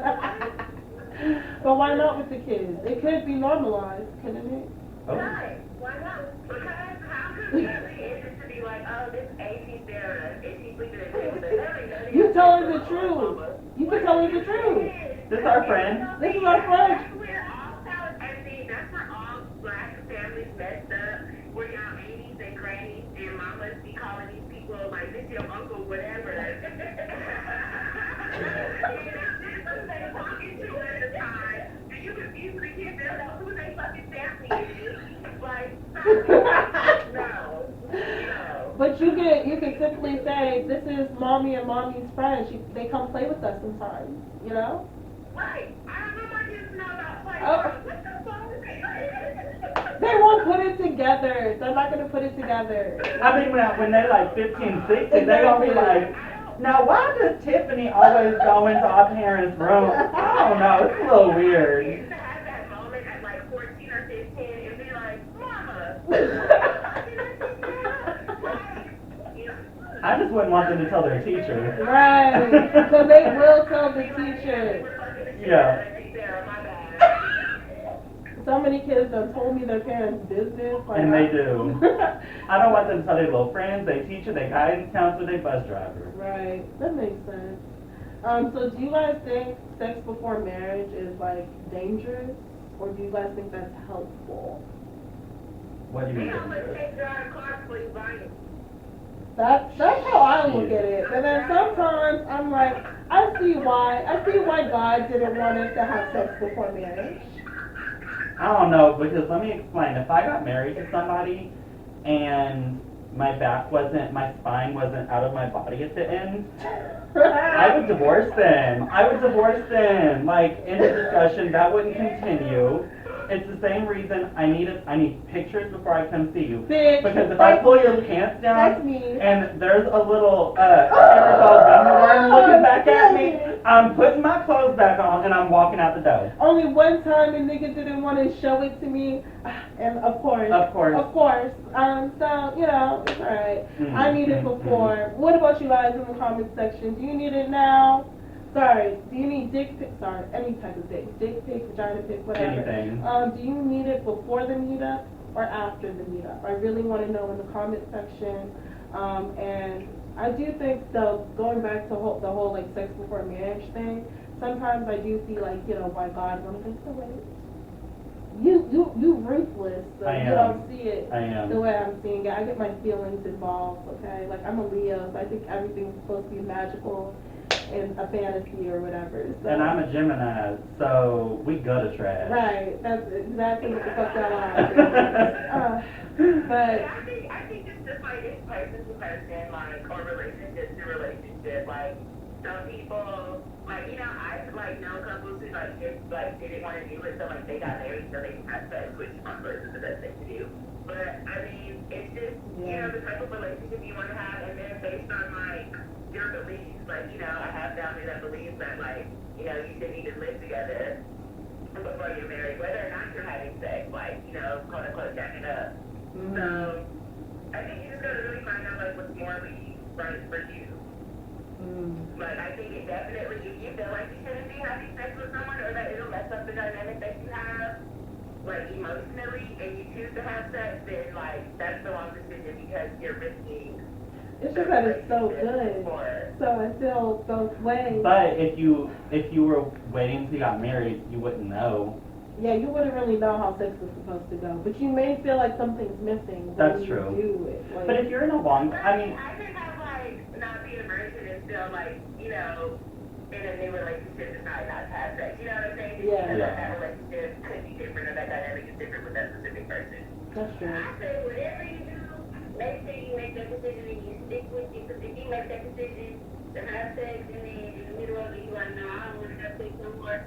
But why not with the kids? It could be normalized, couldn't it? Oh. Right. Why not? Because how convenient is it to be like, oh, this Auntie Sarah, and she's sleeping in bed with us? You telling the truth. You You can tell us the truth. This is our friend. This is our friend. That's where all that's where all black families messed up. Where y'all aunties and grannies and mamas be calling these people like this your uncle, whatever. They talking to at the time. And you confuse the kids, they don't know who they fucking family is. Like, no. But you can simply say, this is mommy and mommy's friend. They come play with us sometimes, you know? Right. I don't know my kids know about play. Oh. What the fuck? They won't put it together. They're not gonna put it together. I mean, when they're like 15, 16, they're gonna be like, now why does Tiffany always go into our parents' room? I don't know, it's a little I weird. used to have that moment at like 14 or 15 and be like, Mama. I just wouldn't want them to tell their teacher. Right. So they will tell the teacher. Yeah. So many kids have told me their parents' business. Like, And they do. I don't want them to tell their little friends, their teacher, their guidance counselor, their bus driver. Right. That makes sense. So do you guys think sex before marriage is like dangerous, or do you guys think that's helpful? What do you mean? That's how I look at it. And then sometimes I'm like, I see why God didn't want us to have sex before marriage. I don't know, because let me explain. If I got married to somebody and my spine wasn't out of my body at the end, I would divorce them. Like, end of discussion, that wouldn't continue. It's the same reason I need pictures before I come see you. Bitch, Because if I pull your pants that's down me. and there's a little worm looking back at me, I'm putting my clothes back on and I'm walking out the door. Only one time a nigga didn't want to show it to me, and of course. So, you know, it's alright. I need it before. What about you guys in the comment section? Do you need it now? Sorry, do you need dick pic? Sorry, any type of dick. Dick pic, vagina pic, whatever. Anything. Do you need it before the meetup or after the meetup? I really want to know in the comment section. And I do think, though, going back to the whole like sex before marriage thing, sometimes I do see like, you know, why God wanted to so wait. You ruthless, so you don't see it the way I'm seeing it. I get my feelings involved, okay? Like, I'm a Leo, so I think everything's supposed to be magical and a fantasy or whatever. So. And I'm a Gemini, so we go to trash. Right, that's exactly what the fuck that are. But I think it's just like it's person to person, like, or relationship to relationship. Like, some people, like, you know, I like know couples who like just like didn't want to do it, so like they got married so they can have sex, which of course is the best thing to do. But I mean, it's just you know the type of relationship you want to have, and then based on like your beliefs, like you know, I have family that believes that like you know you should need to live together before you're married, whether or not you're having sex, like you know, quote unquote, jack it up. So I think you just gotta really find out like what's morally right for you. But I think it definitely, if you feel like you shouldn't be having sex with someone or that it'll mess up the dynamic that you have, like emotionally, and you choose to have sex, then like that's the wrong decision because you're risking. it's just that it's so good. So I feel both ways. But if you were waiting until you got married, you wouldn't know. Yeah, you wouldn't really know how sex is supposed to go, but you may feel like something's missing when That's you true. do it. Like, But if you're in a long, I mean, I could have like not be a virgin and still like you know in a new relationship decide not to have sex. You know what I'm saying? Yeah. That relationship could be different or that dynamic is different with that specific person. that's true. I say whatever you do, make sure you make that decision and you stick with it. Because if you make that decision to have sex and then in the middle of it you like, no, I don't want to have sex no more.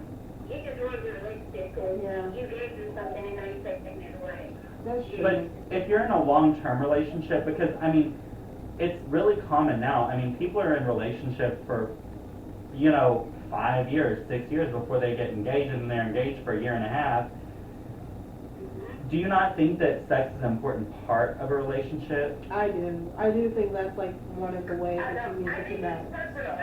You just ruin your relationship because you gave them something and now you take that away. That's true. but if you're in a long-term relationship, because I mean, it's really common now. I mean, people are in relationships for, 5 years, 6 years before they get engaged, and they're engaged for a year and a half. Do you not think that sex is an important part of a relationship? I do. I do think that's like one of the ways I that you need to think connect. it's personal.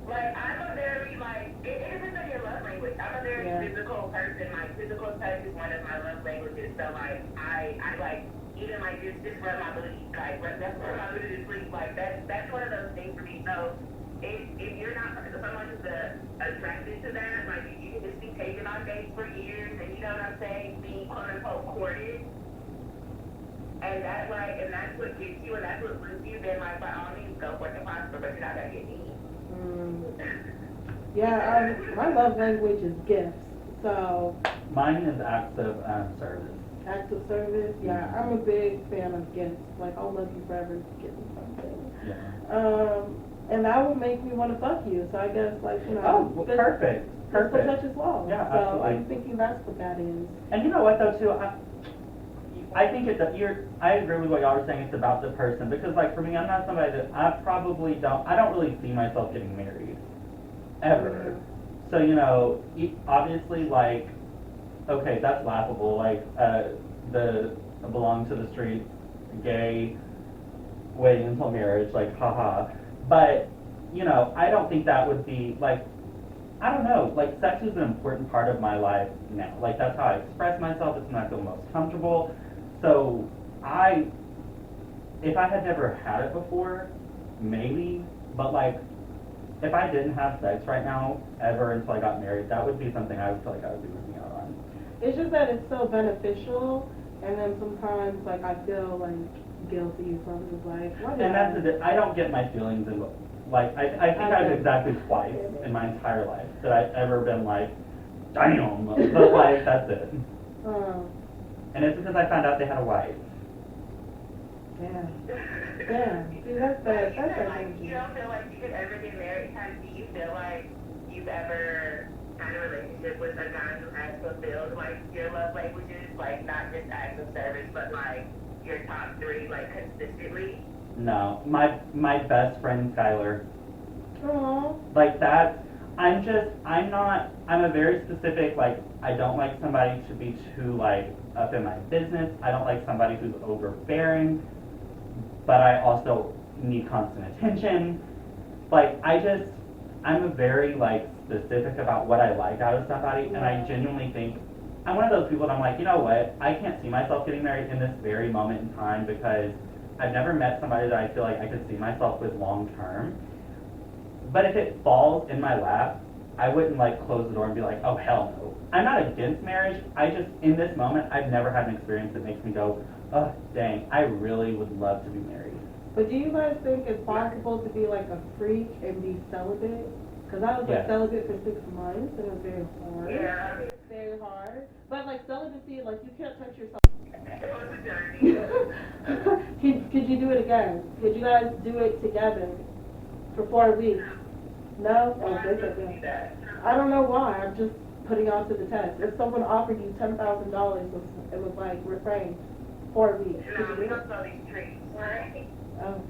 Like, I'm a very, like, it depends on your love language. I'm a very physical person. Like, physical touch is one of my love languages. So, like, I like, even like just rub my booty. Like, that's where my booty is sleep. Like, that's one of those things for me. So, if you're not someone who's attracted to that, like you can just be taken on dates for years, and you know what I'm saying, being quote unquote courted, and that's what gets you, and that's what moves you. Then like by all means, go for it and prosper, but you're not gonna get me. Yeah, my love language is gifts. So Mine is acts of service. acts of service. Yeah, I'm a big fan of gifts. Like I'll love you forever if you give me something. Yeah. And that will make me want to fuck you. So I guess like Oh, well, perfect. Physical Perfect. touch as well. Yeah, so absolutely. I'm thinking that's what that is. And you know what though too, I think I agree with what y'all were saying. It's about the person, because like for me, I'm not somebody that I don't really see myself getting married ever. So obviously like, okay, that's laughable. Like the belong to the streets, gay, waiting until marriage, like haha. But I don't think that would be like. I don't know, like sex is an important part of my life now. Like that's how I express myself, it's when I feel most comfortable. So if I had never had it before, maybe, but like if I didn't have sex right now ever until I got married, that would be something I would feel like I would be missing out on. It's just that it's so beneficial, and then sometimes like I feel like guilty. So I'm just like, why did And that's I don't get my feelings in like I think I've exactly twice in my entire life that I've ever been like, damn, but like that's it. And it's because I found out they had a wife. Yeah. Yeah. See, that's bad. That's like, bad. you don't feel like you could ever get married. Do you feel like you've ever had a relationship with a guy who has fulfilled like your love languages, like not just acts of service, but like your top three, like consistently? No, my best friend Kylah. Aww. Like that, I'm a very specific, like, I don't like somebody to be too, like, up in my business. I don't like somebody who's overbearing, but I also need constant attention. Like, I'm a very, like, specific about what I like out of somebody, and I genuinely think, I'm one of those people that I'm like, you know what, I can't see myself getting married in this very moment in time because I've never met somebody that I feel like I could see myself with long term. But if it falls in my lap, I wouldn't like close the door and be like, oh hell no. I'm not against marriage. I just, in this moment, I've never had an experience that makes me go, oh dang, I really would love to be married. But do you guys think it's possible to be like a freak and be celibate? Because I was like celibate for 6 months and it was very hard. Yeah. Very hard. But like celibacy, like you can't touch yourself. It was a journey. Could you do it again? Could you guys do it together for 4 weeks? No? Oh, good. I don't know why. I'm just putting on to the test. If someone offered you $10,000, it was like refrain 4 weeks. No, we don't sell these trees, right? Oh,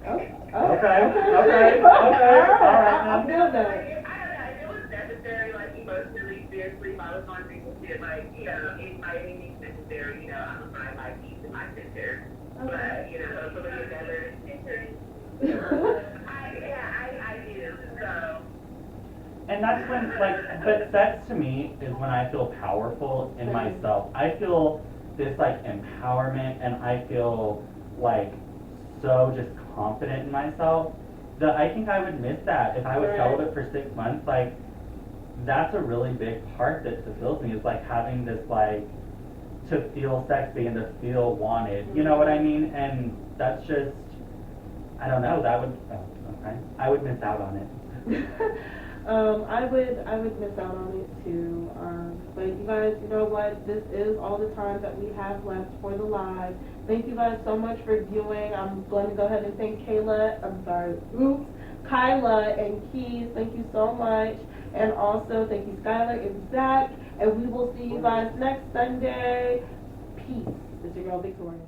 okay. Okay. All right. I'm doing I that. don't know, if it was necessary, like emotionally, spiritually, if I was going through some shit, like, if by any means necessary, I'm gonna find my peace and my center. But, hopefully it never enters. I do, so. And that's when, like, but sex to me is when I feel powerful in myself. I feel this, like, empowerment, and I feel, like, so just confident in myself that I think I would miss that if I was celibate for 6 months. Like, that's a really big part that fulfills me, is, like, having this, like, to feel sexy and to feel wanted. You know what I mean? And that's just, I don't know, I would miss out on it. I would miss out on it too. But you guys, you know what? This is all the time that we have left for the live. Thank you guys so much for viewing. I'm going to go ahead and thank Kylah and Keys. Thank you so much. And also thank you Skylar and Zach. And we will see you guys next Sunday. Peace. It's your girl Victoria.